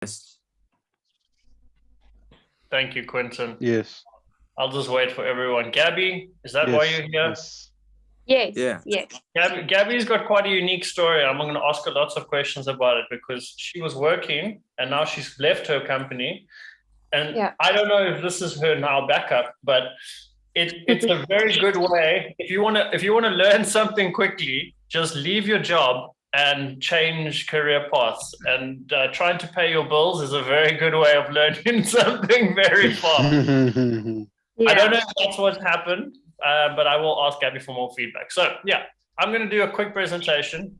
Yes. Thank you, Quentin. Yes. I'll just wait for everyone. Gabby, is that why you're here? Yes. Yes, Yeah. yes. Gabby's got quite a unique story. I'm going to ask her lots of questions about it because she was working and now she's left her company. And Yeah. I don't know if this is her now backup, but it's a very good way. If you want to learn something quickly, just leave your job and change career paths. And trying to pay your bills is a very good way of learning something very fast. I don't know if that's what happened, but I will ask Gabby for more feedback. So yeah, I'm going to do a quick presentation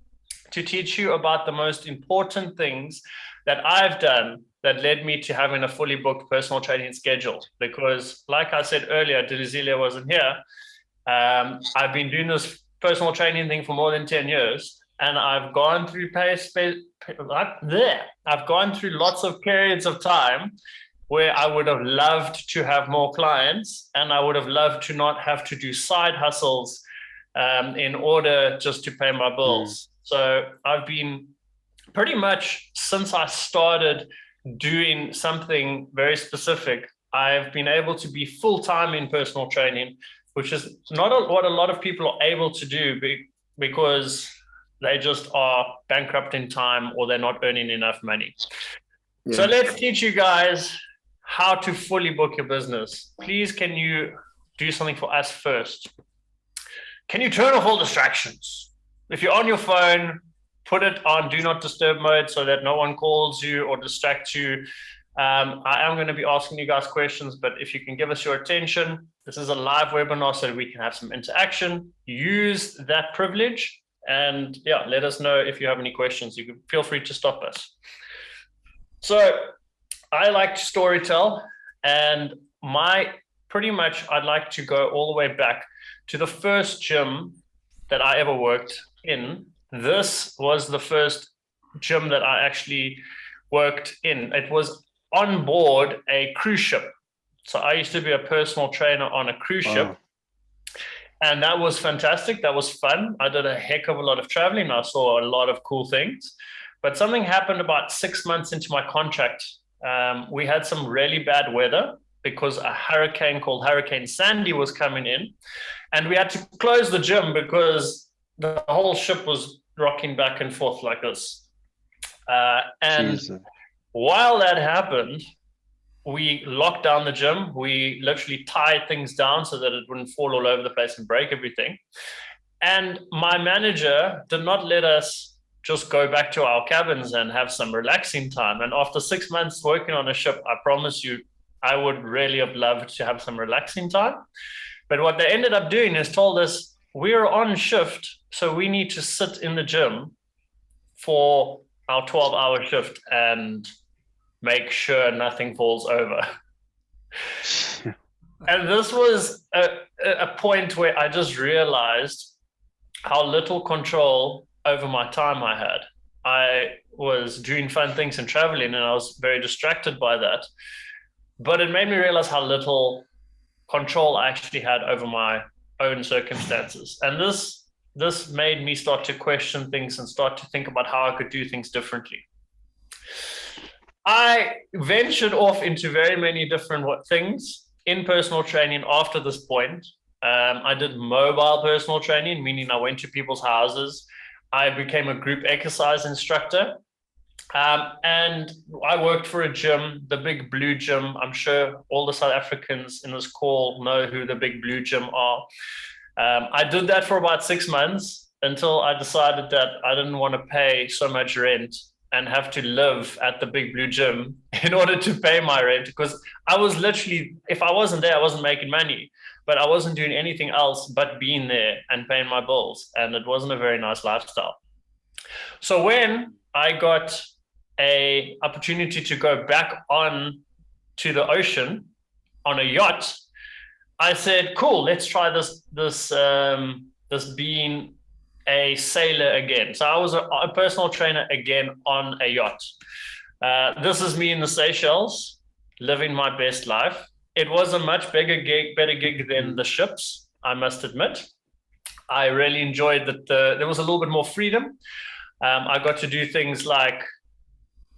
to teach you about the most important things that I've done that led me to having a fully booked personal training schedule. Because like I said earlier, Delizilia wasn't here. I've been doing this personal training thing for more than 10 years. And I've gone through I've gone through lots of periods of time where I would have loved to have more clients and I would have loved to not have to do side hustles in order just to pay my bills. So I've been pretty much, since I started doing something very specific, I've been able to be full-time in personal training, which is not what a lot of people are able to do because they just are bankrupt in time or they're not earning enough money. Yeah. So let's teach you guys how to fully book your business. Please, can you do something for us first? Can you turn off all distractions? If you're on your phone, put it on do not disturb mode so that no one calls you or distracts you. I am going to be asking you guys questions, but if you can give us your attention, this is a live webinar so we can have some interaction. Use that privilege and yeah, let us know if you have any questions. You can feel free to stop us. So I like to storytell, and I'd like to go all the way back to the first gym that I ever worked in. This was the first gym that I actually worked in. It was on board a cruise ship. So I used to be a personal trainer on a cruise ship. And that was fantastic. That was fun. I did a heck of a lot of traveling. I saw a lot of cool things. But something happened about 6 months into my contract. We had some really bad weather because a hurricane called Hurricane Sandy was coming in. And we had to close the gym because the whole ship was rocking back and forth like this. And while that happened, we locked down the gym. We literally tied things down so that it wouldn't fall all over the place and break everything. And my manager did not let us just go back to our cabins and have some relaxing time. And after 6 months working on a ship, I promise you, I would really have loved to have some relaxing time. But what they ended up doing is told us, we're on shift, so we need to sit in the gym for our 12-hour shift and make sure nothing falls over. And this was a point where I just realized how little control over my time I had. I was doing fun things and traveling, and I was very distracted by that. But it made me realize how little control I actually had over my own circumstances. And this made me start to question things and start to think about how I could do things differently. I ventured off into very many different things in personal training after this point. I did mobile personal training, meaning I went to people's houses. I became a group exercise instructor. And I worked for a gym, the Big Blue Gym. I'm sure all the South Africans in this call know who the Big Blue Gym are. I did that for about 6 months until I decided that I didn't want to pay so much rent and have to live at the Big Blue Gym in order to pay my rent, because I was literally, if I wasn't there, I wasn't making money, but I wasn't doing anything else but being there and paying my bills. And it wasn't a very nice lifestyle. So when I got a opportunity to go back on to the ocean on a yacht, I said, cool, let's try this being a sailor again. So I was a personal trainer again on a yacht. This is me in the Seychelles, living my best life. It was a much better gig than the ships, I must admit. I really enjoyed that there was a little bit more freedom. I got to do things like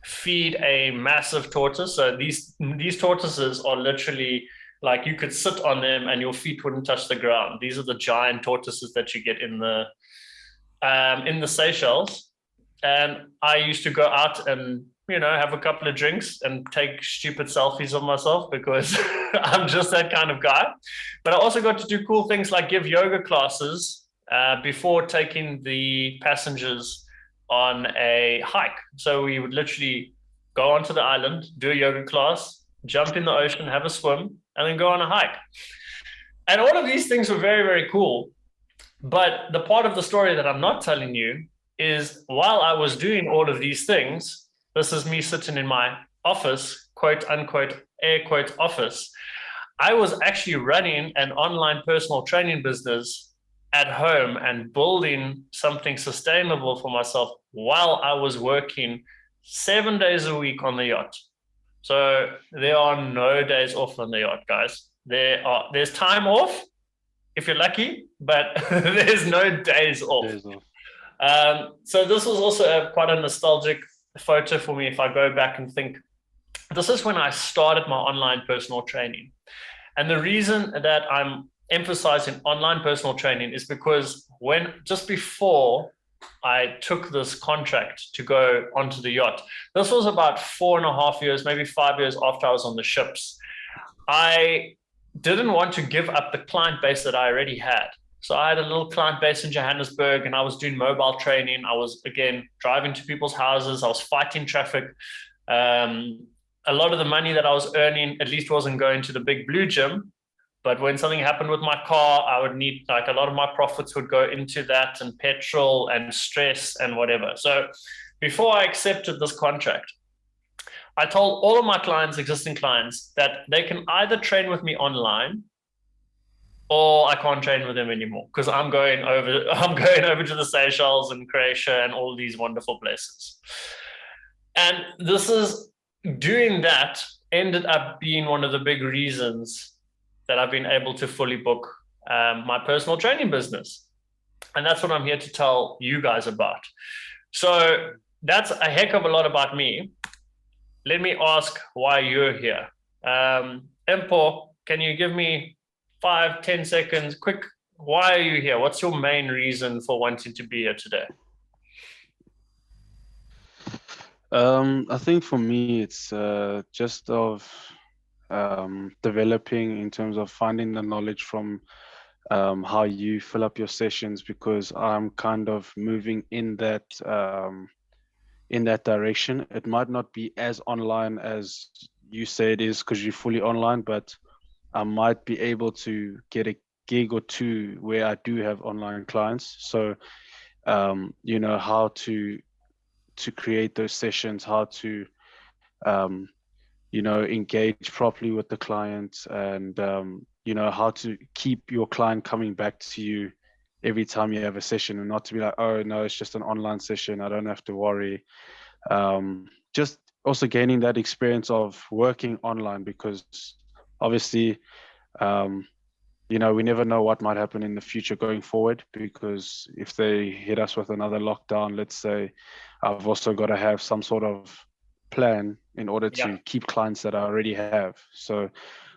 feed a massive tortoise. So these tortoises are literally like you could sit on them and your feet wouldn't touch the ground. These are the giant tortoises that you get in the Seychelles. And I used to go out and have a couple of drinks and take stupid selfies of myself because I'm just that kind of guy. But I also got to do cool things like give yoga classes before taking the passengers on a hike. So we would literally go onto the island, do a yoga class, jump in the ocean, have a swim, and then go on a hike. And all of these things were very, very cool. But the part of the story that I'm not telling you is while I was doing all of these things, this is me sitting in my office, quote unquote, air quote office. I was actually running an online personal training business at home and building something sustainable for myself while I was working 7 days a week on the yacht. So there are no days off on the yacht, guys. There's time off if you're lucky, but there's no days off. So this was also quite a nostalgic photo for me if I go back and think, this is when I started my online personal training. And the reason that I'm emphasizing online personal training is because just before I took this contract to go onto the yacht, this was about 4.5 years, maybe 5 years after I was on the ships. I didn't want to give up the client base that I already had. So I had a little client base in Johannesburg and I was doing mobile training. I was, again, driving to people's houses. I was fighting traffic. A lot of the money that I was earning at least wasn't going to the big blue gym. But when something happened with my car, I would need, like, a lot of my profits would go into that and petrol and stress and whatever. So before I accepted this contract, I told all of my clients, existing clients, that they can either train with me online or I can't train with them anymore because I'm going over to the Seychelles and Croatia and all these wonderful places. And doing that ended up being one of the big reasons that I've been able to fully book my personal training business. And that's what I'm here to tell you guys about. So that's a heck of a lot about me. Let me ask why you're here. Impo, can you give me 5-10 seconds, quick, why are you here? What's your main reason for wanting to be here today? I think for me, it's just of developing in terms of finding the knowledge from how you fill up your sessions, because I'm kind of moving in that direction. It might not be as online as you say it is because you're fully online, but I might be able to get a gig or two where I do have online clients. So, how to create those sessions, how to, engage properly with the client, and, how to keep your client coming back to you every time you have a session, and not to be like, oh no, it's just an online session, I don't have to worry. Just also gaining that experience of working online, because obviously, we never know what might happen in the future going forward, because if they hit us with another lockdown, let's say, I've also got to have some sort of plan in order to keep clients that I already have. So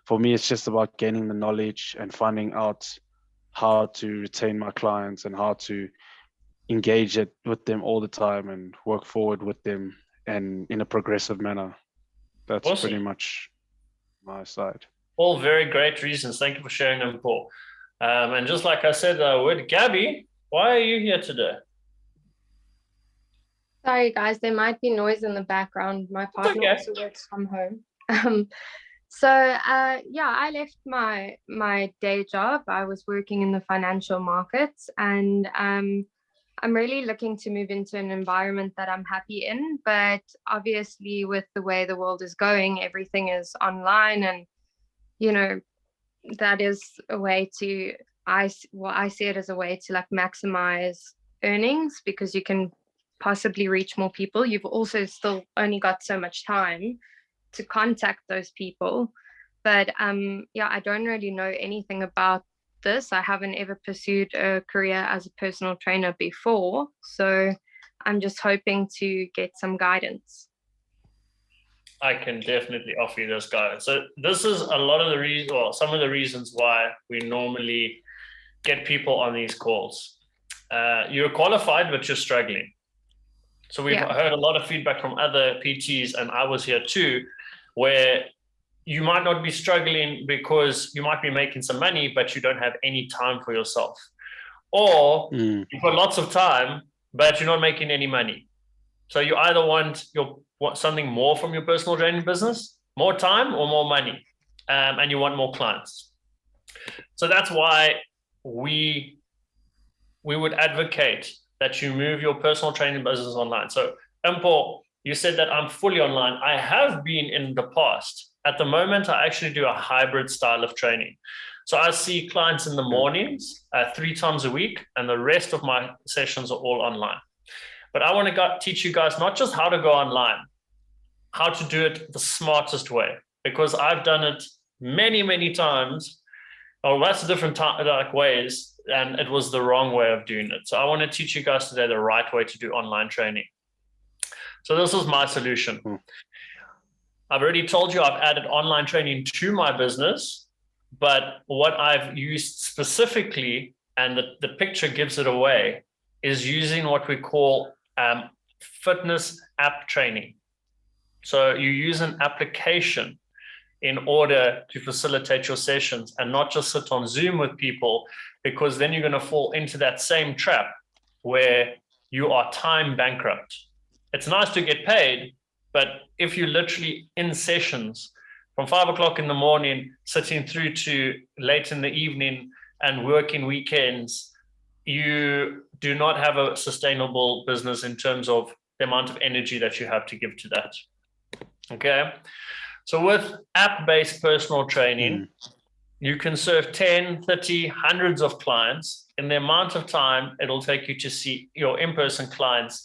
for me, it's just about gaining the knowledge and finding out how to retain my clients and how to engage with them all the time and work forward with them and in a progressive manner. That's awesome. Pretty much my side. All very great reasons. Thank you for sharing them, Paul. And just like I said, Gabby, why are you here today? Sorry, guys, there might be noise in the background. My partner also works from home. I left my day job. I was working in the financial markets, and I'm really looking to move into an environment that I'm happy in. But obviously, with the way the world is going, everything is online, and that is a way to, I see it as a way to, like, maximize earnings, because you can possibly reach more people. You've also still only got so much time to contact those people. But I don't really know anything about this. I haven't ever pursued a career as a personal trainer before, so I'm just hoping to get some guidance. I can definitely offer you this, guys. So this is a lot of the reasons, or some of the reasons why we normally get people on these calls. You're qualified, but you're struggling. So we've heard a lot of feedback from other PTs, and I was here too, where you might not be struggling because you might be making some money, but you don't have any time for yourself. Or you've got lots of time, but you're not making any money. So you either want something more from your personal training business, more time or more money, and you want more clients. So that's why we would advocate that you move your personal training business online. So Mpho, you said that I'm fully online. I have been in the past. At the moment, I actually do a hybrid style of training. So I see clients in the mornings 3 times a week, and the rest of my sessions are all online. But I want to teach you guys not just how to go online, how to do it the smartest way, because I've done it many, many times, or lots of different ways, and it was the wrong way of doing it. So I want to teach you guys today the right way to do online training. So this is my solution. I've already told you I've added online training to my business, but what I've used specifically, and the picture gives it away, is using what we call fitness app training. So you use an application in order to facilitate your sessions and not just sit on Zoom with people, because then you're going to fall into that same trap where you are time bankrupt. It's nice to get paid, but if you're literally in sessions from 5 o'clock in the morning, sitting through to late in the evening and working weekends, you do not have a sustainable business in terms of the amount of energy that you have to give to that. Okay. So with app-based personal training, you can serve 10, 30, hundreds of clients in the amount of time it'll take you to see your in-person clients,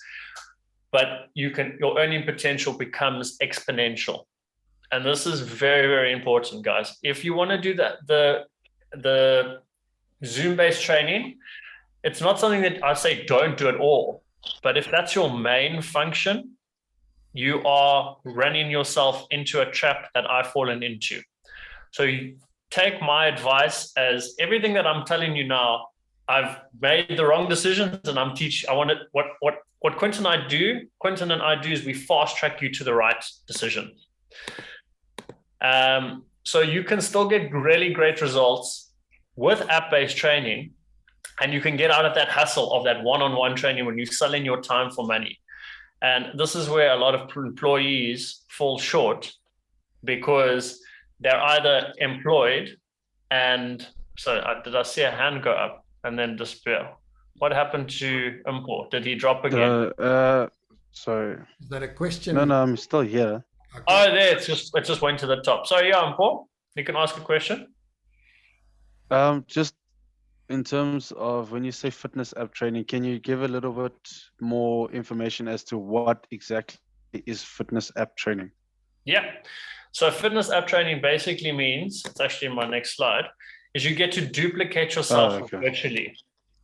but your earning potential becomes exponential. And this is very, very important, guys. If you want to do that, the Zoom-based training, it's not something that I say don't do at all. But if that's your main function, you are running yourself into a trap that I've fallen into. So you take my advice as everything that I'm telling you now, I've made the wrong decisions, and what Quentin and I do is we fast track you to the right decision. So you can still get really great results with app-based training, and you can get out of that hustle of that one-on-one training when you're selling your time for money. And this is where a lot of employees fall short, because they're either employed and did I see a hand go up and then disappear? What happened to Mpho? Did he drop again? Sorry. Is that a question? No, I'm still here. Okay. Oh, there, it just went to the top. So yeah, Mpho, you can ask a question. Just in terms of when you say fitness app training, can you give a little bit more information as to what exactly is fitness app training? Yeah. So fitness app training basically means, it's actually in my next slide, is you get to duplicate yourself virtually.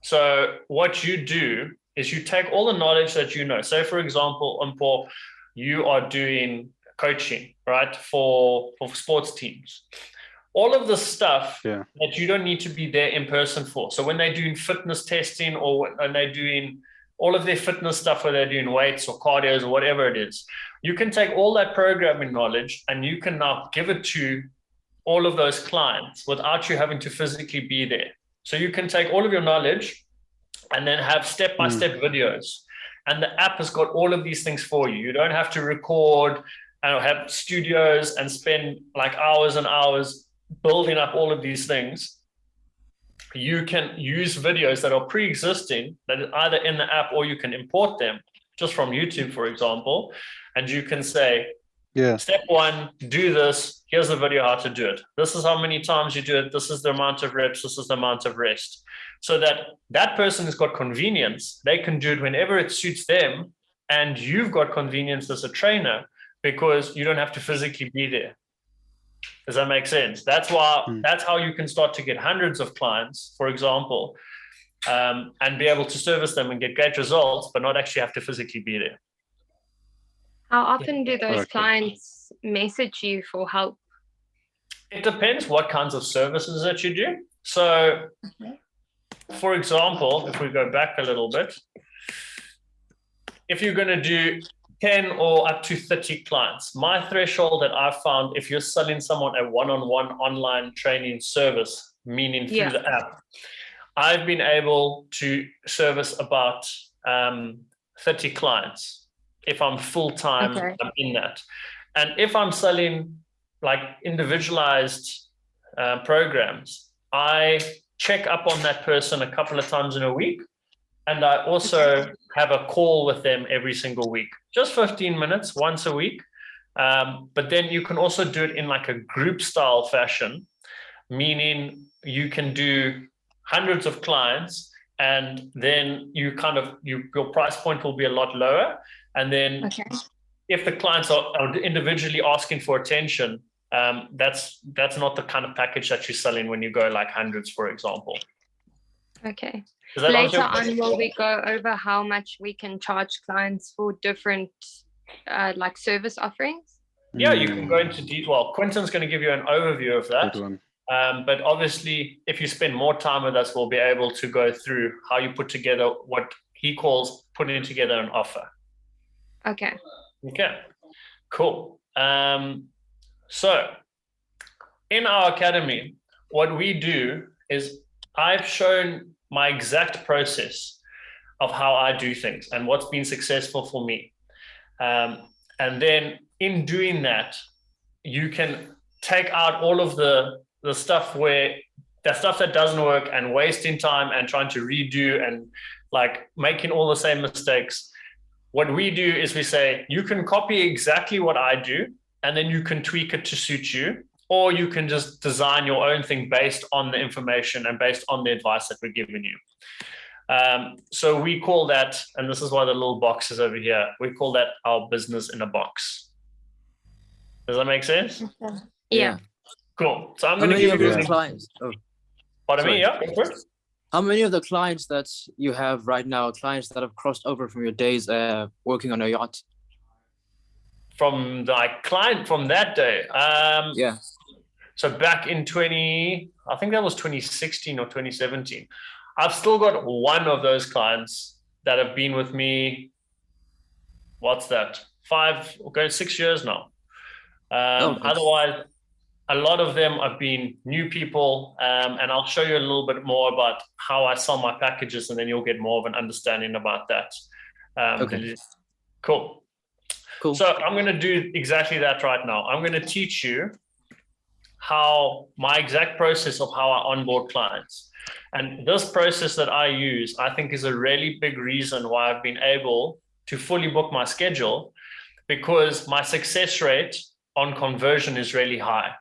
So what you do is you take all the knowledge that you know. Say, for example, Mpho, you are doing coaching, right, for sports teams. All of the stuff that you don't need to be there in person for. So when they're doing fitness testing, or when they're doing all of their fitness stuff, where they're doing weights or cardios or whatever it is, you can take all that programming knowledge and you can now give it to all of those clients without you having to physically be there. So you can take all of your knowledge and then have step-by-step videos. And the app has got all of these things for you. You don't have to record and have studios and spend like hours and hours building up all of these things. You can use videos that are pre-existing, that are either in the app, or you can import them just from YouTube, for example. And you can say, step 1, do this. Here's the video how to do it. This is how many times you do it. This is the amount of reps. This is the amount of rest. So that person has got convenience. They can do it whenever it suits them. And you've got convenience as a trainer, because you don't have to physically be there. Does that make sense? That's how you can start to get hundreds of clients, for example, and be able to service them and get great results, but not actually have to physically be there. How often do those clients message you for help? It depends what kinds of services that you do. So, for example, if we go back a little bit, if you're going to do 10 or up to 30 clients, my threshold that I've found, if you're selling someone a one-on-one online training service, meaning through the app, I've been able to service about 30 clients if I'm full-time in that. And if I'm selling like individualized programs, I check up on that person a couple of times in a week. And I also have a call with them every single week, just 15 minutes once a week. But then you can also do it in like a group style fashion, meaning you can do hundreds of clients, and then you kind of, your price point will be a lot lower. And then if the clients are individually asking for attention, that's not the kind of package that you're selling when you go like hundreds, for example. Okay. Later on, will we go over how much we can charge clients for different like service offerings? Yeah, you can go into detail. Well, Quinton's going to give you an overview of that. But obviously, if you spend more time with us, we'll be able to go through how you put together what he calls putting together an offer. Okay. Okay, cool. So in our academy, what we do is I've shown my exact process of how I do things and what's been successful for me. And then in doing that, you can take out all of the stuff that doesn't work and wasting time and trying to redo and like making all the same mistakes. What we do is we say, you can copy exactly what I do, and then you can tweak it to suit you, or you can just design your own thing based on the information and based on the advice that we're giving you. So we call that, and this is why the little box is over here, we call that our business in a box. Does that make sense? Yeah. Cool. So I'm going to give you the clients. Pardon me, yeah? How many of the clients that you have right now, clients that have crossed over from your days working on a yacht? From the client from that day? Yeah. So back in I think that was 2016 or 2017. I've still got one of those clients that have been with me, what's that? 6 years now. Otherwise, a lot of them have been new people, and I'll show you a little bit more about how I sell my packages, and then you'll get more of an understanding about that. Okay. Cool. So I'm going to do exactly that right now. I'm going to teach you how my exact process of how I onboard clients. And this process that I use, I think is a really big reason why I've been able to fully book my schedule, because my success rate on conversion is really high.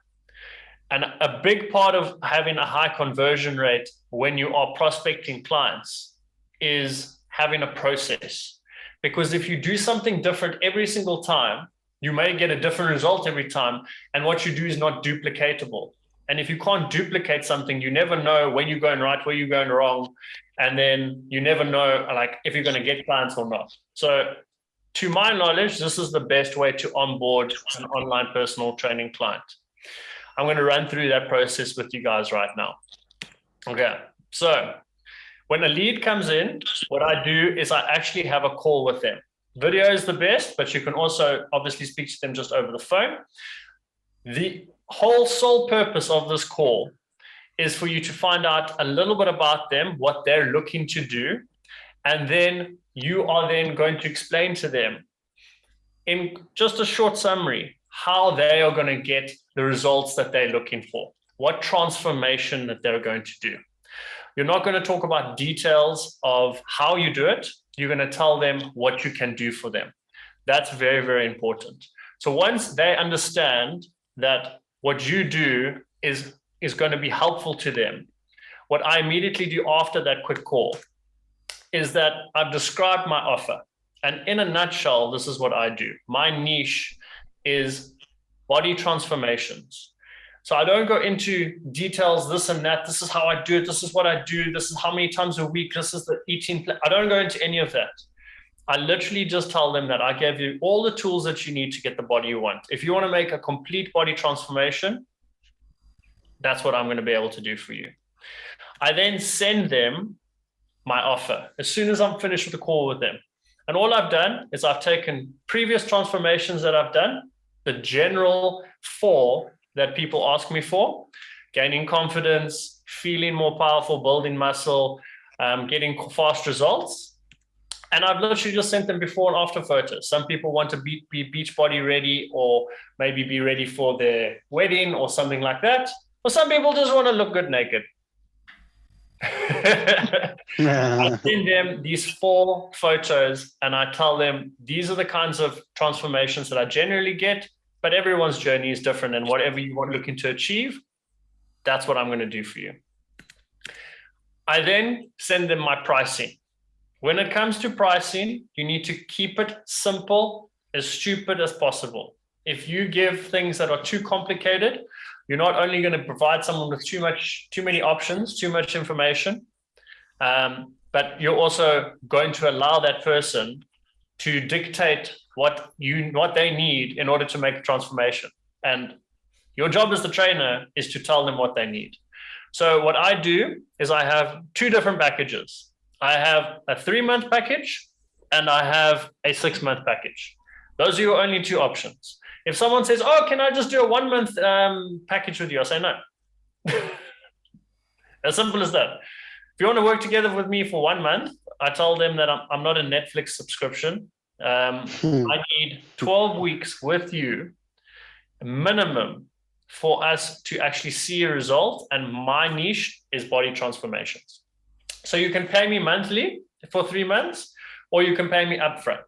And a big part of having a high conversion rate when you are prospecting clients is having a process. Because if you do something different every single time, you may get a different result every time. And what you do is not duplicatable. And if you can't duplicate something, you never know when you're going right, where you're going wrong. And then you never know like if you're going to get clients or not. So to my knowledge, this is the best way to onboard an online personal training client. I'm going to run through that process with you guys right now. Okay, so when a lead comes in, what I do is I actually have a call with them. Video is the best, but you can also obviously speak to them just over the phone. The whole sole purpose of this call is for you to find out a little bit about them, what they're looking to do, and then you are then going to explain to them in just a short summary how they are going to get the results that they're looking for, what transformation that they're going to do. You're not going to talk about details of how you do it. You're going to tell them what you can do for them. That's very, very important. So once they understand that what you do is going to be helpful to them, what I immediately do after that quick call is that I've described my offer. And in a nutshell, this is what I do. My niche is body transformations. So I don't go into details, this and that. This is how I do it. This is what I do. This is how many times a week. This is the eating plan. I don't go into any of that. I literally just tell them that I gave you all the tools that you need to get the body you want. If you want to make a complete body transformation, that's what I'm going to be able to do for you. I then send them my offer as soon as I'm finished with the call with them. And all I've done is I've taken previous transformations that I've done, the general 4 that people ask me for: gaining confidence, feeling more powerful, building muscle, getting fast results. And I've literally just sent them before and after photos. Some people want to be beach body ready, or maybe be ready for their wedding or something like that. Or some people just want to look good naked. I send them these 4 photos and I tell them these are the kinds of transformations that I generally get, but everyone's journey is different, and whatever you are looking to achieve, that's what I'm going to do for you. I then send them my pricing. When it comes to pricing, you need to keep it simple, as stupid as possible. If you give things that are too complicated, you're not only going to provide someone with too many options, too much information, but you're also going to allow that person to dictate what they need in order to make a transformation. And your job as the trainer is to tell them what they need. So what I do is I have 2 different packages. I have a 3-month package and I have a 6-month package. Those are your only 2 options. If someone says, oh, can I just do a 1-month package with you? I say no. As simple as that. If you want to work together with me for 1 month, I tell them that I'm not a Netflix subscription. I need 12 weeks with you, minimum, for us to actually see a result. And my niche is body transformations. So you can pay me monthly for 3 months, or you can pay me upfront.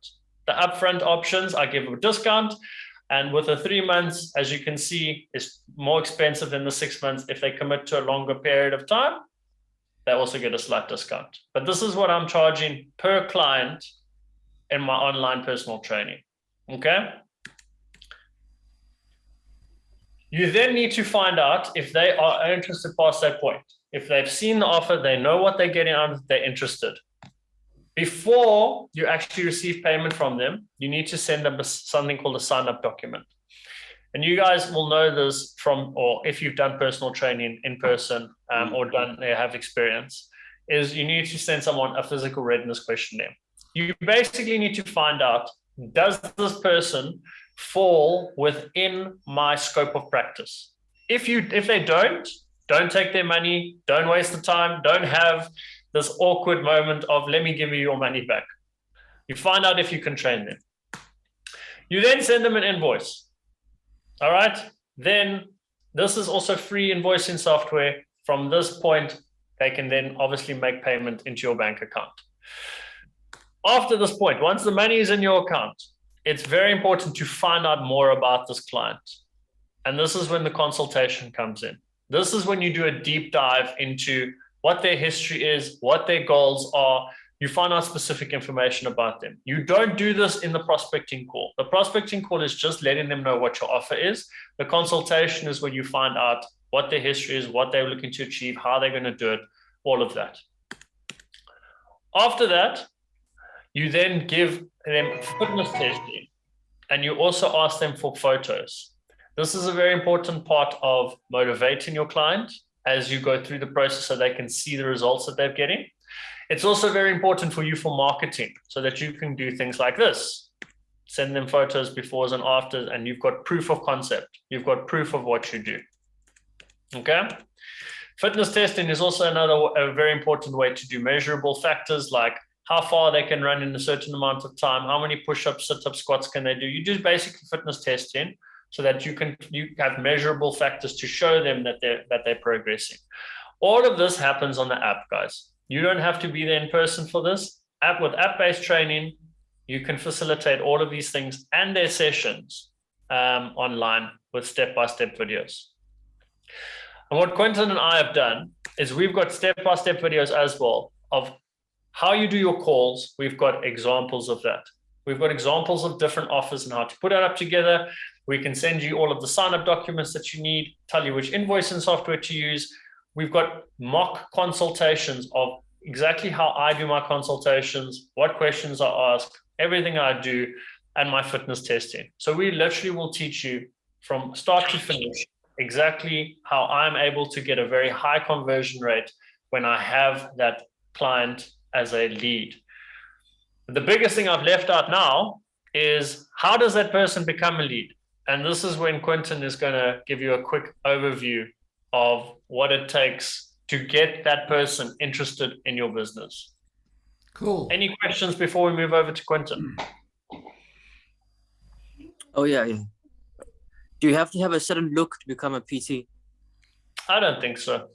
The upfront options, I give a discount. And with the 3 months, as you can see, is more expensive than the 6 months. If they commit to a longer period of time, they also get a slight discount. But this is what I'm charging per client in my online personal training. Okay. You then need to find out if they are interested past that point. If they've seen the offer, they know what they're getting out of it, they're interested. Before you actually receive payment from them, you need to send them something called a sign-up document. And you guys will know this or if you've done personal training in person or have experience, is you need to send someone a physical readiness questionnaire. You basically need to find out, does this person fall within my scope of practice? If they don't take their money, don't waste the time, don't have this awkward moment of, let me give you your money back. You find out if you can train them. You then send them an invoice. All right. Then this is also free invoicing software. From this point, they can then obviously make payment into your bank account. After this point, once the money is in your account, it's very important to find out more about this client. And this is when the consultation comes in. This is when you do a deep dive into what their history is, what their goals are. You find out specific information about them. You don't do this in the prospecting call. The prospecting call is just letting them know what your offer is. The consultation is when you find out what their history is, what they're looking to achieve, how they're going to do it, all of that. After that, you then give them fitness testing, and you also ask them for photos. This is a very important part of motivating your client as you go through the process so they can see the results that they're getting. It's also very important for you for marketing so that you can do things like this. Send them photos befores and afters, and you've got proof of concept. You've got proof of what you do. Okay? Fitness testing is also a very important way to do measurable factors like how far they can run in a certain amount of time, how many push-ups, sit-ups, squats can they do. You do basic fitness testing so that you have measurable factors to show them that they're progressing. All of this happens on the app, guys. You don't have to be there in person for this. With app-based training, you can facilitate all of these things and their sessions online with step-by-step videos. And what Quentin and I have done is we've got step-by-step videos as well of how you do your calls. We've got examples of that. We've got examples of different offers and how to put it up together. We can send you all of the sign-up documents that you need, tell you which invoicing software to use. We've got mock consultations of exactly how I do my consultations, what questions I ask, everything I do, and my fitness testing. So we literally will teach you from start to finish exactly how I'm able to get a very high conversion rate when I have that client as a lead. The biggest thing I've left out now is how does that person become a lead? And this is when Quinton is going to give you a quick overview of what it takes to get that person interested in your business. Cool. Any questions before we move over to Quinton? Oh yeah. Do you have to have a certain look to become a PT? I don't think so.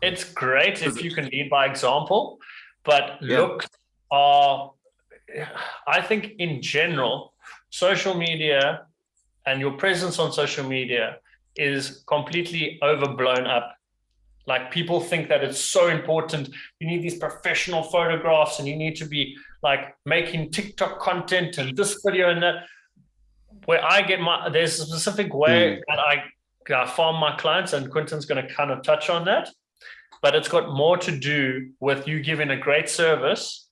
It's great if you can lead by example, but looks are, I think in general, social media and your presence on social media is completely overblown up. Like people think that it's so important. You need these professional photographs and you need to be like making TikTok content and this video and that. Where I get there's a specific way that I farm my clients, and Quinton's going to kind of touch on that. But it's got more to do with you giving a great service,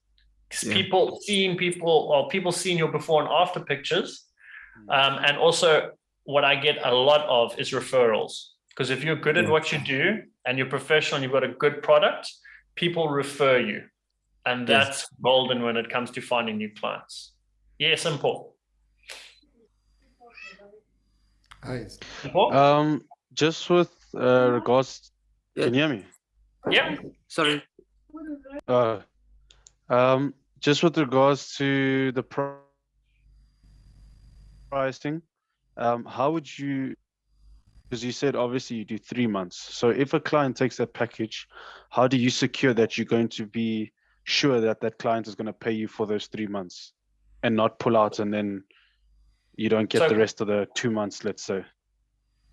people seeing your before and after pictures. And also what I get a lot of is referrals. Because if you're good at what you do and you're professional and you've got a good product, people refer you. And that's golden when it comes to finding new clients. Yeah, simple. Just with regards, can you hear me? Yeah. Sorry. Just with regards to the pricing, how would you, because you said obviously you do 3 months. So if a client takes that package, how do you secure that you're going to be sure that that client is going to pay you for those 3 months and not pull out and then you don't get the rest of the 2 months, let's say?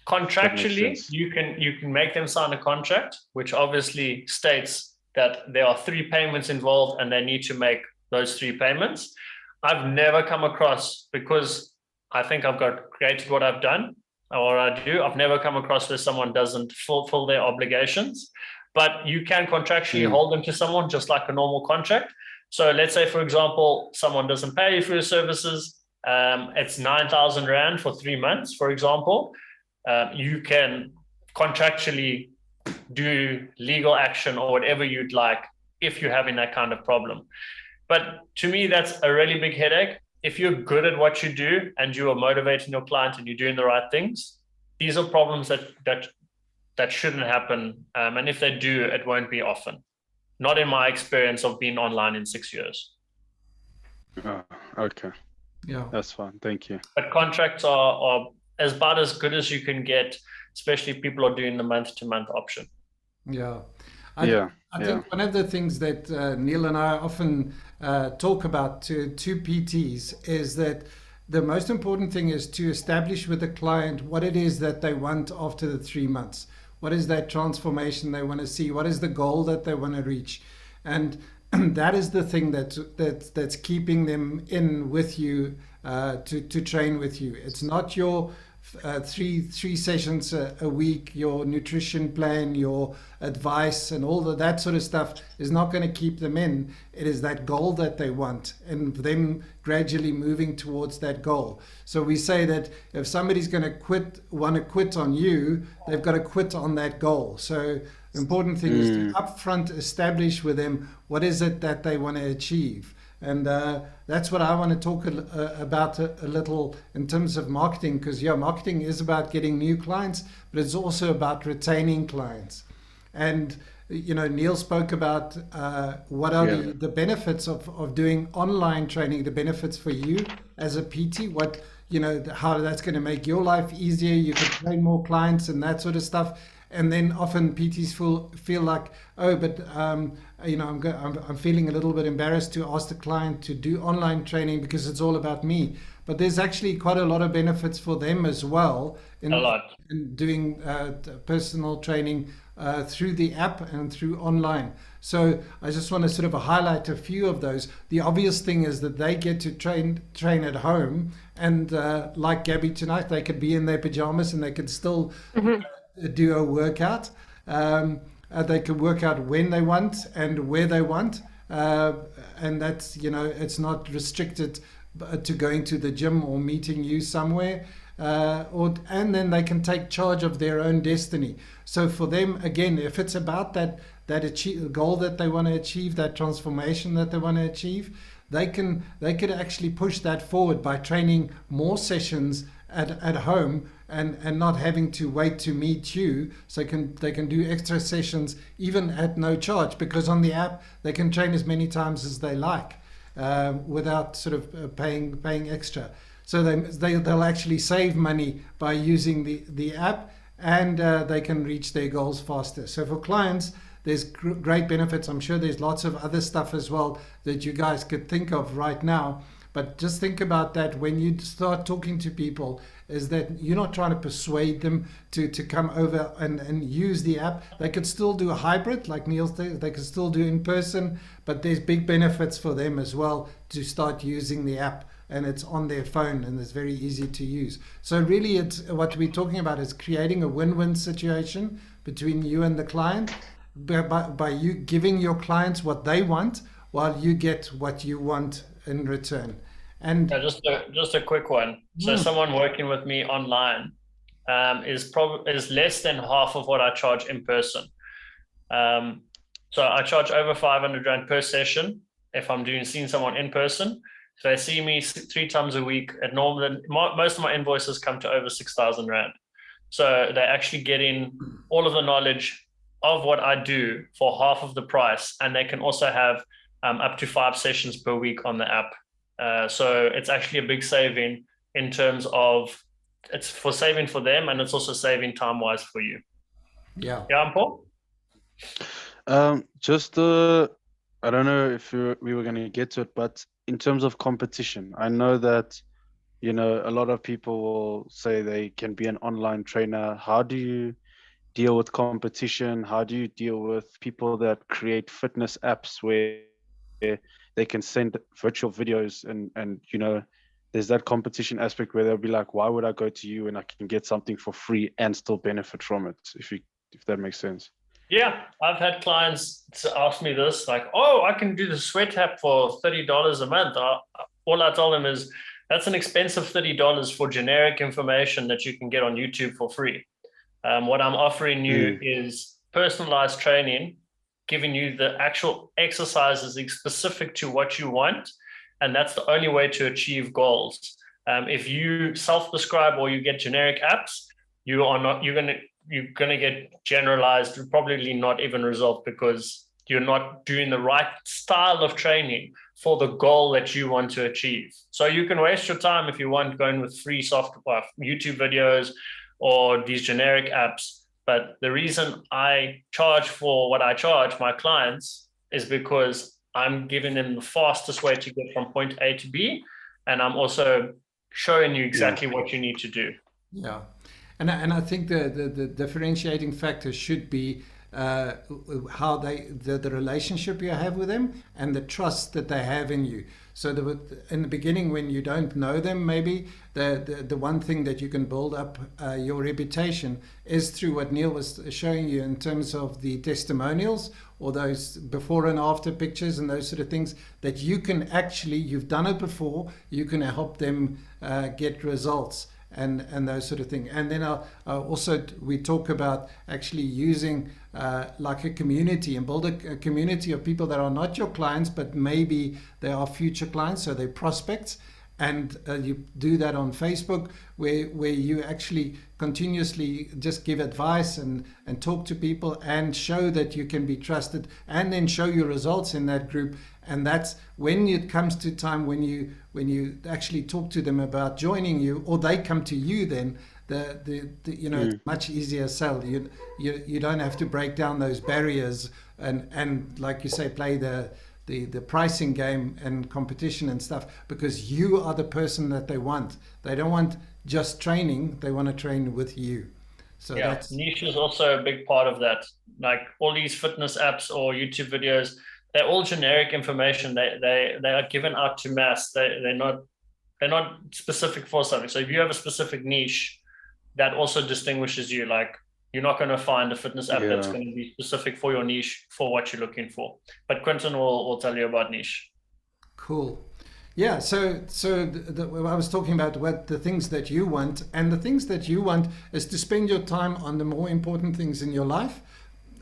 Contractually, you can make them sign a contract, which obviously states that there are 3 payments involved and they need to make those 3 payments. I've never come across, because I think I've got great at what I've done or I do, I've never come across where someone doesn't fulfill their obligations, but you can contractually hold them to someone just like a normal contract. So let's say, for example, someone doesn't pay you for your services. It's 9,000 Rand for 3 months, for example. You can contractually do legal action or whatever you'd like if you're having that kind of problem. But to me, that's a really big headache. If you're good at what you do and you are motivating your client and you're doing the right things, these are problems that shouldn't happen. And if they do, it won't be often. Not in my experience of being online in 6 years. Okay. Yeah, that's fine. Thank you. But contracts are about as good as you can get, especially if people are doing the month-to-month option. Yeah. I think one of the things that Neil and I often talk about to PTs is that the most important thing is to establish with the client what it is that they want after the 3 months. What is that transformation they want to see? What is the goal that they want to reach? And that is the thing that's keeping them in with you to train with you. It's not your three sessions a week, your nutrition plan, your advice, and all that sort of stuff is not going to keep them in. It is that goal that they want and them gradually moving towards that goal. So we say that if somebody's going to want to quit on you, they've got to quit on that goal. So the important thing is to upfront establish with them what is it that they want to achieve. And that's what I want to talk about a little in terms of marketing, because marketing is about getting new clients, but it's also about retaining clients. And Neil spoke about what are the benefits of doing online training, the benefits for you as a PT, how that's going to make your life easier. You can train more clients and that sort of stuff. And then often PTs feel like, I'm feeling a little bit embarrassed to ask the client to do online training because it's all about me. But there's actually quite a lot of benefits for them as well in doing personal training through the app and through online. So I just want to sort of highlight a few of those. The obvious thing is that they get to train at home, and like Gabby tonight, they could be in their pajamas and they could still do a workout. They can work out when they want and where they want. And that's, it's not restricted to going to the gym or meeting you somewhere. And then they can take charge of their own destiny. So for them, again, if it's about that goal that they want to achieve, that transformation that they want to achieve, they could actually push that forward by training more sessions at home and not having to wait to meet you. So they can do extra sessions even at no charge, because on the app they can train as many times as they like without sort of paying extra. So they'll actually save money by using the app, and they can reach their goals faster. So for clients, there's great benefits. I'm sure there's lots of other stuff as well that you guys could think of right now. But just think about that when you start talking to people, is that you're not trying to persuade them to come over and use the app. They could still do a hybrid, like Neil said, they could still do in person, but there's big benefits for them as well to start using the app, and it's on their phone and it's very easy to use. So really it's what we're talking about is creating a win-win situation between you and the client by you giving your clients what they want while you get what you want in return. And just a quick one. So someone working with me online is less than half of what I charge in person. So I charge over 500 Rand per session if I'm seeing someone in person. If they see me 3 times a week, at normal, most of my invoices come to over 6,000 Rand. So they're actually getting all of the knowledge of what I do for half of the price, and they can also have up to 5 sessions per week on the app. So it's actually a big saving in terms of it's for saving for them, and it's also saving time-wise for you. Yeah. Yeah, Paul? I don't know if we were going to get to it, but in terms of competition, I know that, a lot of people will say they can be an online trainer. How do you deal with competition? How do you deal with people that create fitness apps where they can send virtual videos and there's that competition aspect where they'll be like, why would I go to you and I can get something for free and still benefit from it, if that makes sense? Yeah, I've had clients ask me this, like, oh, I can do the sweat app for $30 a month. All I tell them is that's an expensive $30 for generic information that you can get on YouTube for free. What I'm offering you is personalized training, giving you the actual exercises specific to what you want. And that's the only way to achieve goals. If you self-prescribe or you get generic apps, you're going to get generalized, probably not even result, because you're not doing the right style of training for the goal that you want to achieve. So you can waste your time if you want going with free software, YouTube videos, or these generic apps. But the reason I charge for what I charge my clients is because I'm giving them the fastest way to get from point A to B. And I'm also showing you exactly what you need to do. Yeah. And I think the differentiating factor should be how the relationship you have with them and the trust that they have in you. So in the beginning, when you don't know them, maybe the one thing that you can build up your reputation is through what Neil was showing you in terms of the testimonials or those before and after pictures and those sort of things that you can actually, you've done it before, you can help them get results. And those sort of things. And then also we talk about actually using like a community and build a community of people that are not your clients, but maybe they are future clients, so they're prospects. And you do that on Facebook where you actually continuously just give advice and talk to people and show that you can be trusted, and then show your results in that group. And that's when it comes to time when you actually talk to them about joining you, or they come to you, then it's much easier sell. You don't have to break down those barriers and like you say, play the pricing game and competition and stuff, because you are the person that they want. They don't want just training, they want to train with you. So yeah, niche is also a big part of that. Like all these fitness apps or YouTube videos, they're all generic information. They are given out to mass. They're not specific for something. So if you have a specific niche, that also distinguishes you. Like You're not going to find a fitness app that's Yeah. going to be specific for your niche, for what you're looking for. But Quentin will tell you about niche. Cool. Yeah, so I was talking about what the things that you want, and the things that you want is to spend your time on the more important things in your life,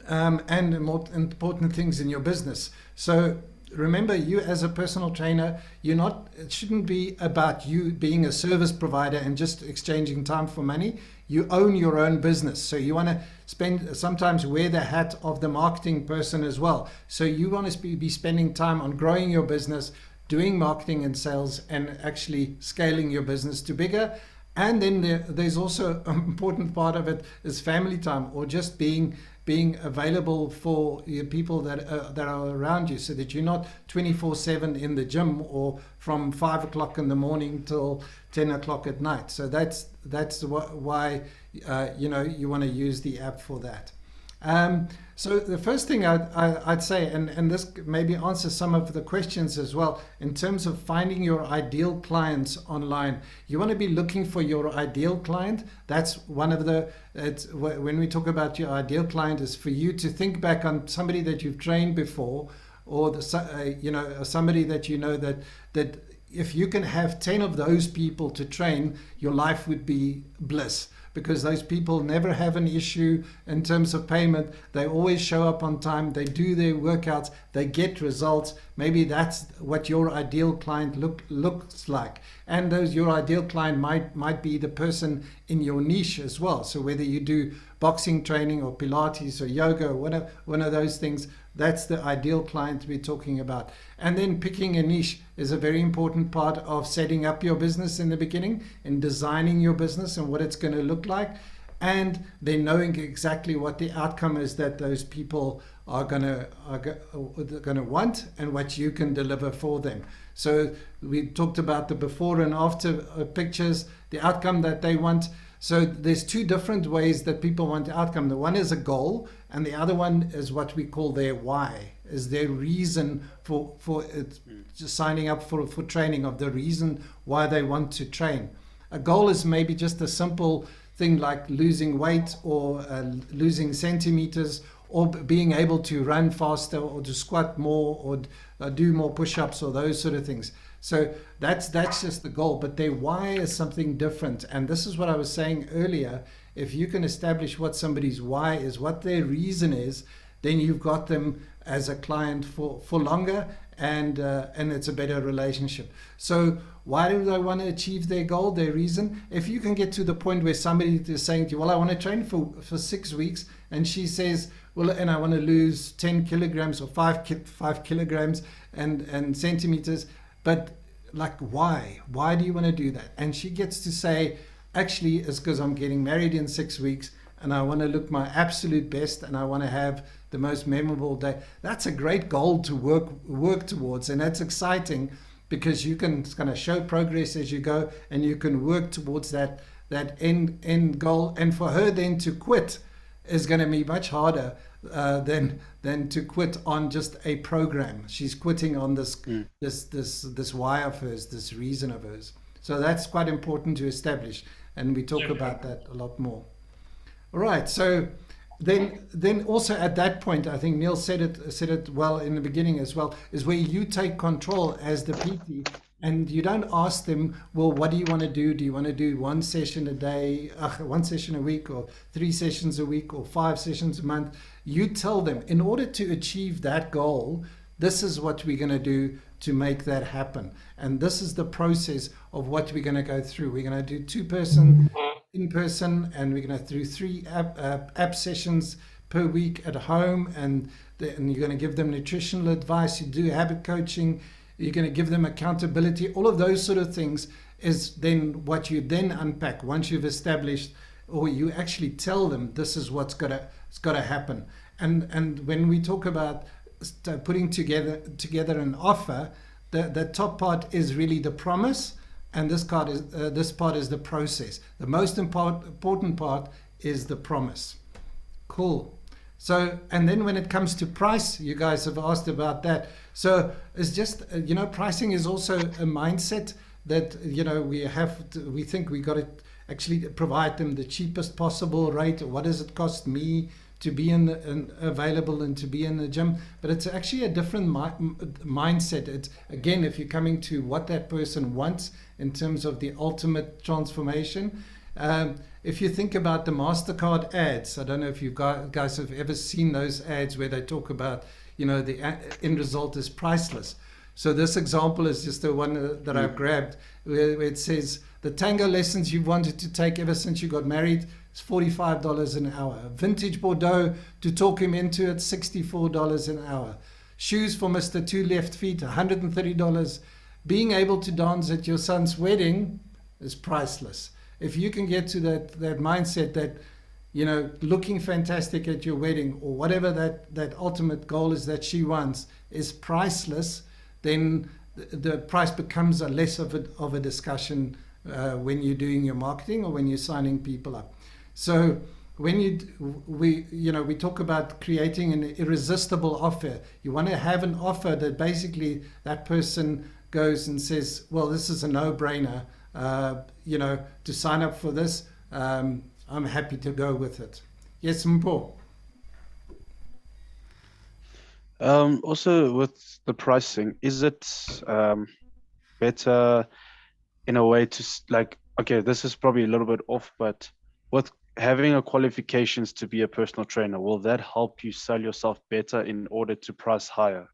and the more important things in your business. So remember, you as a personal trainer, it shouldn't be about you being a service provider and just exchanging time for money. You own your own business. So you want to sometimes wear the hat of the marketing person as well. So you want to be spending time on growing your business, doing marketing and sales, and actually scaling your business to bigger. And then there's also an important part of it is family time, or just being available for your people that are around you, so that you're not 24/7 in the gym or from 5 o'clock in the morning till 10 o'clock at night. So that's why you want to use the app for that. So the first thing I'd say, and this maybe answers some of the questions as well, in terms of finding your ideal clients online, you want to be looking for your ideal client. That's one of when we talk about your ideal client, is for you to think back on somebody that you've trained before, or somebody that you know that if you can have 10 of those people to train, your life would be bliss. Because those people never have an issue in terms of payment. They always show up on time. They do their workouts. They get results. Maybe that's what your ideal client looks like. And your ideal client might be the person in your niche as well. So whether you do boxing training or Pilates or yoga or whatever, one of those things, that's the ideal client we're talking about. And then picking a niche is a very important part of setting up your business in the beginning, and designing your business and what it's going to look like, and then knowing exactly what the outcome is that those people are going to want, and what you can deliver for them. So we talked about the before and after pictures, the outcome that they want. So there's two different ways that people want the outcome. The one is a goal, and the other one is what we call their why, is their reason for it, just signing up for training, of the reason why they want to train. A goal is maybe just a simple thing like losing weight, or losing centimeters, or being able to run faster, or to squat more, or do more push-ups, or those sort of things. So that's just the goal, but their why is something different. And this is what I was saying earlier. If you can establish what somebody's why is, what their reason is, then you've got them as a client for longer, and it's a better relationship. So why do they want to achieve their goal, their reason? If you can get to the point where somebody is saying to you, well, I want to train for 6 weeks, and she says, well, and I want to lose 10 kilograms or 5 kilograms and centimeters, but like, why do you want to do that? And she gets to say, actually, it's because I'm getting married in 6 weeks, and I want to look my absolute best, and I want to have the most memorable day. That's a great goal to work towards, and that's exciting, because you can kind of show progress as you go, and you can work towards that end goal. And for her then to quit is going to be much harder than to quit on just a program. She's quitting on this why of hers, this reason of hers. So that's quite important to establish, and we talk about that a lot more. All right, so then also at that point, I think Neil said it well in the beginning as well, is where you take control as the PT, and you don't ask them, well, what do you want to do? Do you want to do 1 session a day, 1 session a week, or 3 sessions a week, or 5 sessions a month? You tell them, in order to achieve that goal, this is what we're going to do to make that happen. And this is the process of what we're going to go through. We're going to do 2-person, in-person, and we're going to do 3 app sessions per week at home, and you're going to give them nutritional advice. You do habit coaching. You're going to give them accountability. All of those sort of things is then what you then unpack once you've established, or you actually tell them this is what's got to happen. And when we talk about putting together an offer, the top part is really the promise, and this part is the process. The most important part is the promise. Cool. So, and then when it comes to price, you guys have asked about that. So it's just, pricing is also a mindset that, we think we got it. actually provide them the cheapest possible rate. What does it cost me to be available and to be in the gym? But it's actually a different mindset. It's, again, if you're coming to what that person wants in terms of the ultimate transformation. If you think about the MasterCard ads, I don't know if you guys have ever seen those ads where they talk about, the end result is priceless. So this example is just the one that I've grabbed, where it says, the tango lessons you've wanted to take ever since you got married is $45 an hour. Vintage Bordeaux, to talk him into it, $64 an hour. Shoes for Mr. Two Left Feet, $130. Being able to dance at your son's wedding is priceless. If you can get to that mindset that, looking fantastic at your wedding, or whatever that ultimate goal is that she wants, is priceless, then the price becomes a less of a discussion when you're doing your marketing or when you're signing people up. So when we talk about creating an irresistible offer, you want to have an offer that basically that person goes and says, well, this is a no-brainer, to sign up for this. I'm happy to go with it. Yes, Mpho. Also with the pricing, is it better in a way to okay, this is probably a little bit off, but with having a qualifications to be a personal trainer, will that help you sell yourself better in order to price higher?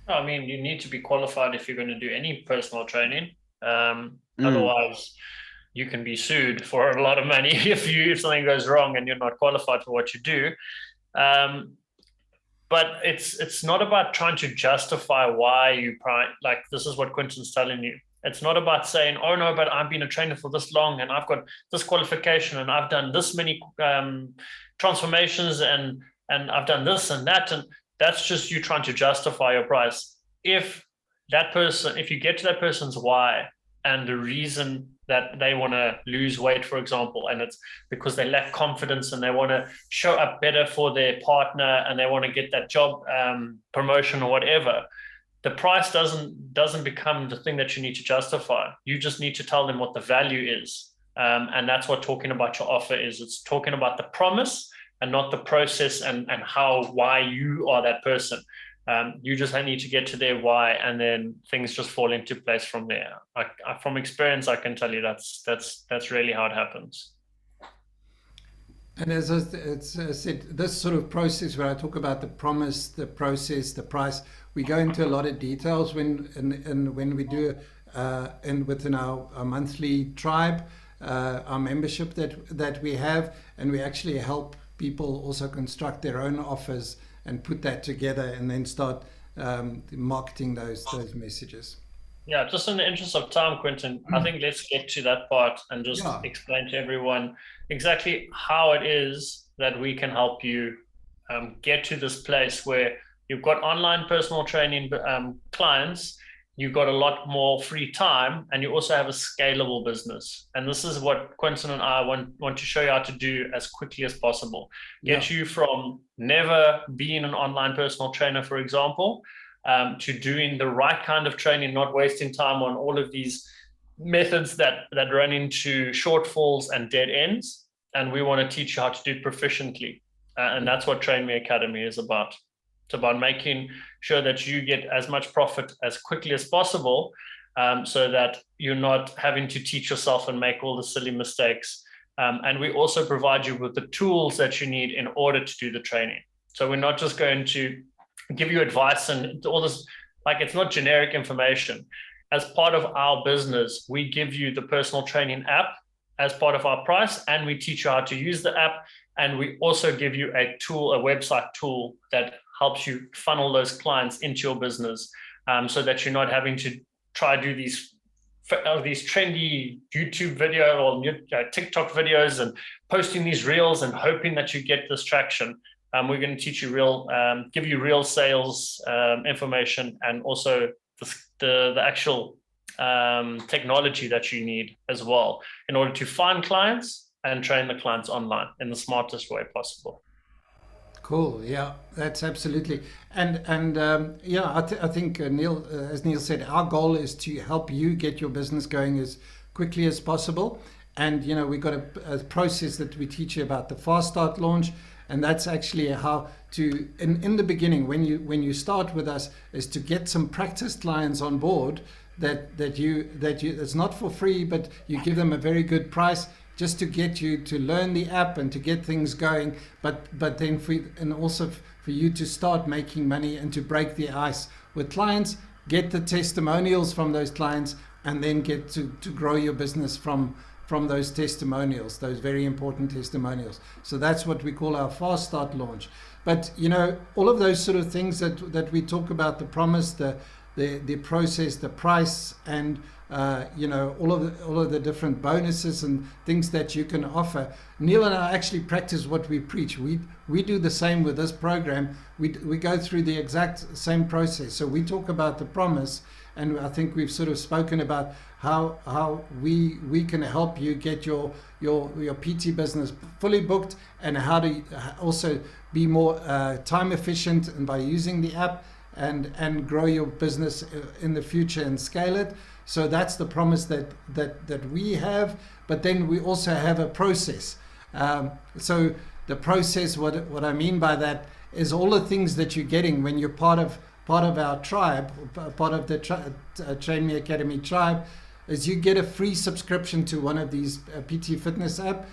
I mean, you need to be qualified if you're going to do any personal training. Otherwise, you can be sued for a lot of money if something goes wrong and you're not qualified for what you do. But it's not about trying to justify why you like this is what Quinton's telling you. It's not about saying, oh no, but I've been a trainer for this long and I've got this qualification and I've done this many transformations and I've done this and that, and that's just you trying to justify your price. If you get to that person's why and the reason that they want to lose weight, for example, and it's because they lack confidence and they want to show up better for their partner and they want to get that job promotion or whatever, the price doesn't become the thing that you need to justify. You just need to tell them what the value is. And that's what talking about your offer is. It's talking about the promise and not the process and why you are that person. You just need to get to their why, and then things just fall into place from there. From experience, I can tell you that's really how it happens. And as I said, this sort of process where I talk about the promise, the process, the price, we go into a lot of details when we do and within our monthly tribe, our membership that we have, and we actually help people also construct their own offers and put that together and then start marketing those messages. Yeah, just in the interest of time, Quinton, I think let's get to that part and just explain to everyone exactly how it is that we can help you get to this place where you've got online personal training clients, you've got a lot more free time, and you also have a scalable business. And this is what Quinton and I want to show you how to do as quickly as possible. Get you from never being an online personal trainer, for example, to doing the right kind of training, not wasting time on all of these methods that run into shortfalls and dead ends. And we want to teach you how to do it proficiently. And that's what Train Me Academy is about. It's about making sure that you get as much profit as quickly as possible, so that you're not having to teach yourself and make all the silly mistakes. And we also provide you with the tools that you need in order to do the training. So we're not just going to give you advice and all this, like it's not generic information. As part of our business, we give you the personal training app as part of our price, and we teach you how to use the app. And we also give you a tool, a website tool that helps you funnel those clients into your business, so that you're not having to try to do these trendy YouTube video or TikTok videos and posting these reels and hoping that you get this traction. We're going to teach you give you real sales information, and also the actual technology that you need as well in order to find clients and train the clients online in the smartest way possible. Cool. Yeah, that's absolutely. And I think Neil, as Neil said, our goal is to help you get your business going as quickly as possible. And we've got a process that we teach you about, the Fast Start launch, and that's actually how to in the beginning, when you start with us, is to get some practice clients on board that it's not for free, but you give them a very good price just to get you to learn the app and to get things going, but then also for you to start making money and to break the ice with clients, get the testimonials from those clients, and then get to grow your business from those testimonials, those very important testimonials. So that's what we call our Fast Start launch. But all of those sort of things that we talk about, the promise, the process, the price, and all of the different bonuses and things that you can offer. Neil and I actually practice what we preach. We do the same with this program. We go through the exact same process. So we talk about the promise, and I think we've sort of spoken about how we can help you get your PT business fully booked, and how to also be more time efficient, and by using the app and grow your business in the future and scale it. So that's the promise that we have. But then we also have a process. So the process, what I mean by that is all the things that you're getting when you're part of our tribe, part of the Train Me Academy tribe, is you get a free subscription to one of these PT Fitness app,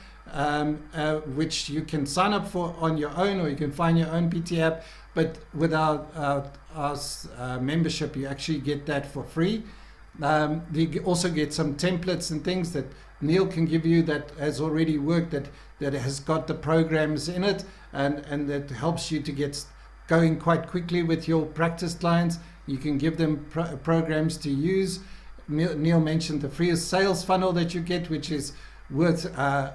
which you can sign up for on your own, or you can find your own PT app. But with our membership, you actually get that for free. You also get some templates and things that Neil can give you that has already worked, that has got the programs in it, and that helps you to get going quite quickly with your practice clients. You can give them programs to use. Neil mentioned the free sales funnel that you get, which is worth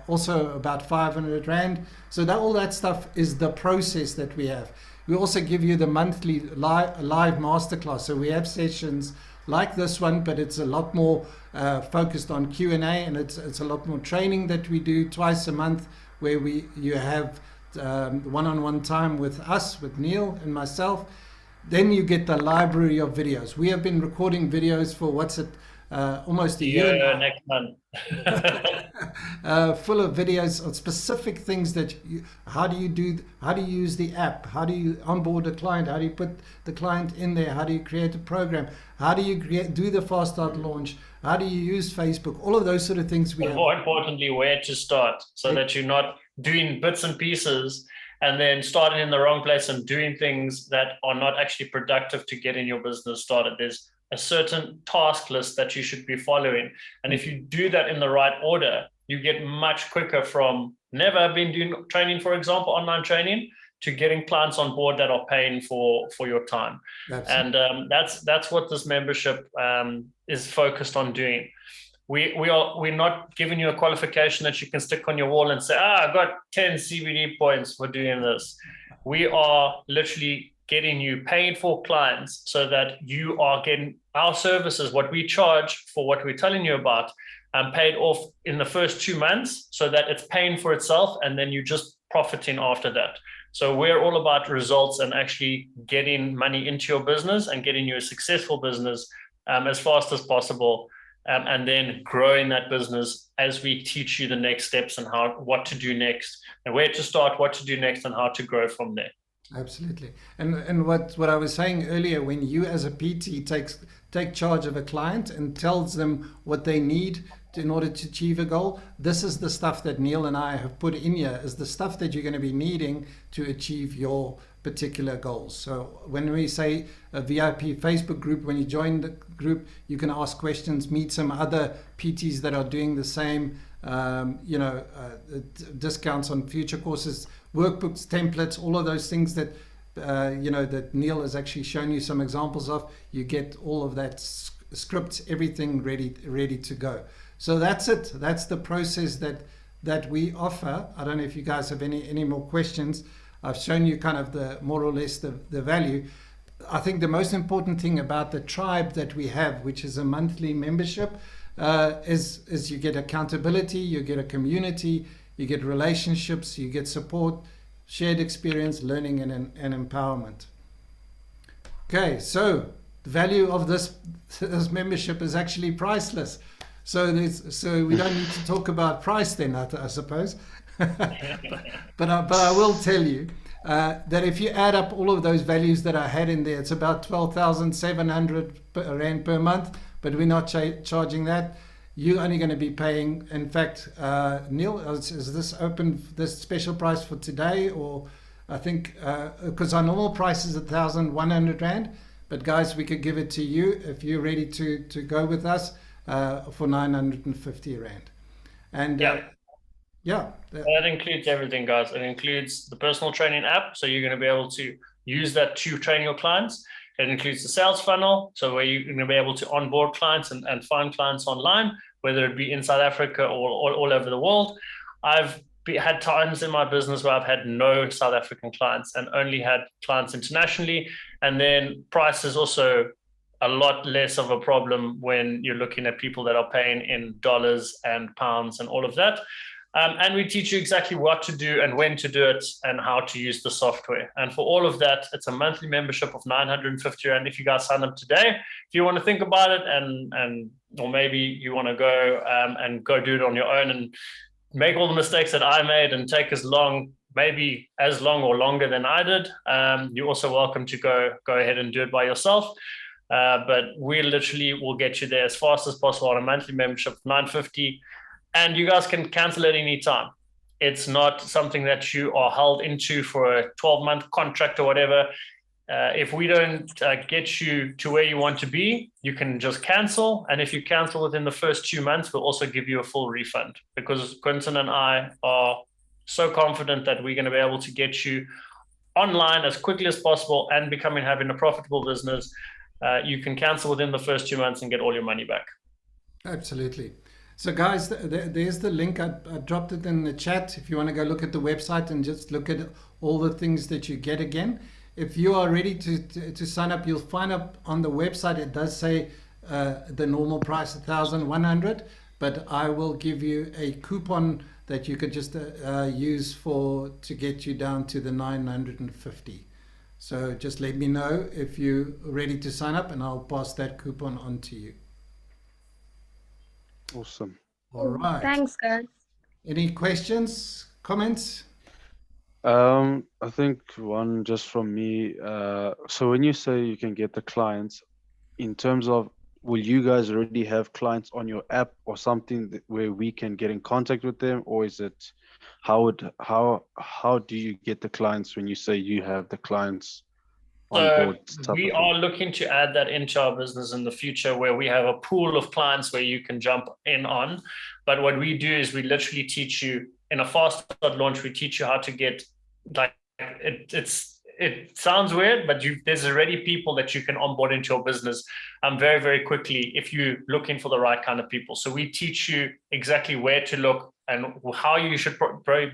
also about 500 Rand. So all that stuff is the process that we have. We also give you the monthly live masterclass. So we have sessions like this one, but it's a lot more focused on Q&A, and it's a lot more training that we do twice a month, where you have one-on-one time with us, with Neil and myself. Then you get the library of videos. We have been recording videos for almost a year now. Next month. Full of videos on specific things that how do you use the app, how do you onboard a client, how do you put the client in there, how do you create a program, how do you do the Fast Start launch, how do you use Facebook, all of those sort of things. More importantly, where to start, so that you're not doing bits and pieces and then starting in the wrong place and doing things that are not actually productive to getting your business started. There's a certain task list that you should be following. And if you do that in the right order, you get much quicker from never been doing training, for example, online training, to getting clients on board that are paying for your time. Absolutely. And that's what this membership is focused on doing. We're not giving you a qualification that you can stick on your wall and say, I got 10 CBD points for doing this. We are literally getting you paid for clients, so that you are getting our services, what we charge for what we're telling you about, paid off in the first 2 months, so that it's paying for itself, and then you just profiting after that. So we're all about results and actually getting money into your business and getting you a successful business as fast as possible. And then growing that business as we teach you the next steps and what to do next, and where to start, what to do next, and how to grow from there. Absolutely. And what I was saying earlier, when you as a PT take charge of a client and tells them what they need in order to achieve a goal, this is the stuff that Neil and I have put in here, is the stuff that you're going to be needing to achieve your particular goals. So when we say a VIP Facebook group, when you join the group, you can ask questions, meet some other PTs that are doing the same, discounts on future courses, workbooks, templates, all of those things that that Neil has actually shown you some examples of. You get all of that scripts, everything ready to go. So that's it. That's the process that we offer. I don't know if you guys have any more questions. I've shown you kind of the more or less the value. I think the most important thing about the tribe that we have, which is a monthly membership, is you get accountability, you get a community, you get relationships, you get support, shared experience, learning, and empowerment. Okay, so the value of this membership is actually priceless. So we don't need to talk about price then, I suppose. but I will tell you that if you add up all of those values that I had in there, it's about 12,700 rand per month. But we're not charging that. You're only going to be paying. In fact, Neil, is this open, this special price for today, or I think because our normal price is 1,100 rand. But guys, we could give it to you if you're ready to go with us for 950 rand. And that includes everything, guys. It includes the personal training app, so you're going to be able to use that to train your clients. It includes the sales funnel, so where you're going to be able to onboard clients and find clients online, whether it be in South Africa or all over the world. I've had times in my business where I've had no South African clients and only had clients internationally. And then price is also a lot less of a problem when you're looking at people that are paying in dollars and pounds and all of that. And we teach you exactly what to do and when to do it and how to use the software. And for all of that, it's a monthly membership of 950 rand. If you guys sign up today, if you want to think about it or maybe you want to go and go do it on your own and make all the mistakes that I made and take maybe as long or longer than I did, you're also welcome to go ahead and do it by yourself. But we literally will get you there as fast as possible on a monthly membership of 950. And you guys can cancel at any time. It's not something that you are held into for a 12-month contract or whatever. If we don't get you to where you want to be, you can just cancel. And if you cancel within the first 2 months, we'll also give you a full refund, because Quentin and I are so confident that we're going to be able to get you online as quickly as possible and having a profitable business. You can cancel within the first 2 months and get all your money back. Absolutely. So guys, there's the link. I dropped it in the chat if you want to go look at the website and just look at all the things that you get again. If you are ready to sign up, you'll find up on the website, it does say the normal price 1,100, but I will give you a coupon that you could just use to get you down to the 950. So just let me know if you're ready to sign up and I'll pass that coupon on to you. Awesome. All right. Thanks, guys. Any questions, comments? I think one just from me. So when you say you can get the clients, in terms of, will you guys already have clients on your app or something where we can get in contact with them, or is it how do you get the clients when you say you have the clients on board? We are looking to add that into our business in the future, where we have a pool of clients where you can jump in on. But what we do is we literally teach you in a fast start launch. We teach you how to get, like, it sounds weird, but there's already people that you can onboard into your business very, very quickly if you're looking for the right kind of people. So we teach you exactly where to look and how you should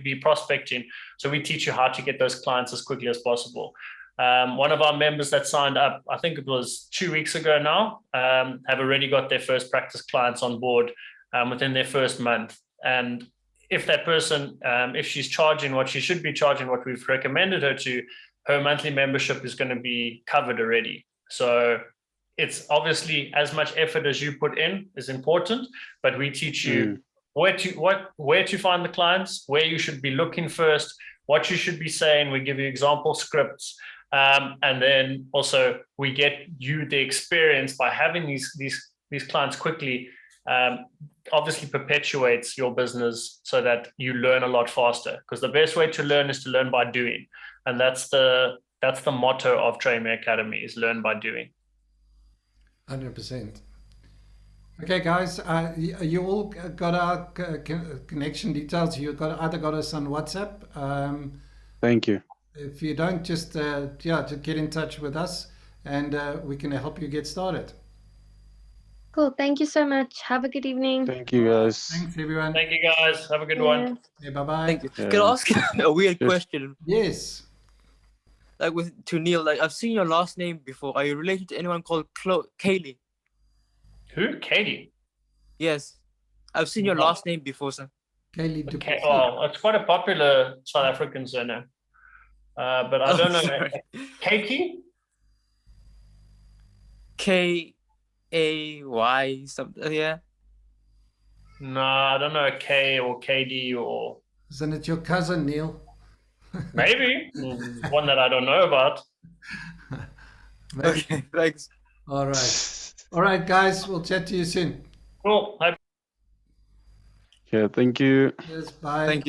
be prospecting. So we teach you how to get those clients as quickly as possible. One of our members that signed up, I think it was 2 weeks ago now, have already got their first practice clients on board within their first month. And if that person, if she's charging what she should be charging, what we've recommended her to, her monthly membership is going to be covered already. So it's obviously as much effort as you put in is important, but we teach you where to find the clients, where you should be looking first, what you should be saying. We give you example scripts. And then also we get you the experience by having these clients quickly, obviously perpetuates your business so that you learn a lot faster, because the best way to learn is to learn by doing. And that's the motto of TrainMe Academy, is learn by doing. 100%. Okay, guys, you all got our connection details. You either got us on WhatsApp. Thank you. If you don't, just to get in touch with us, and we can help you get started. Cool. Thank you so much. Have a good evening. Thank you, guys. Thanks, everyone. Thank you, guys. Have a good one. Yeah, bye-bye. Thank you. Can I ask a weird question? Yes. Like to Neil, like I've seen your last name before. Are you related to anyone called Kaylee? Who? Katie? Yes. I've seen your last name before, sir. Kaylee. Okay. Oh, it's quite a popular South African surname. But I don't know. Keiki? K-A-Y something, yeah. No, I don't know, K or KD or Isn't it your cousin, Neil? maybe one that I don't know about. Okay, thanks. All right. All right, guys. We'll chat to you soon. Cool. Yeah, thank you. Yes, bye. Thank you.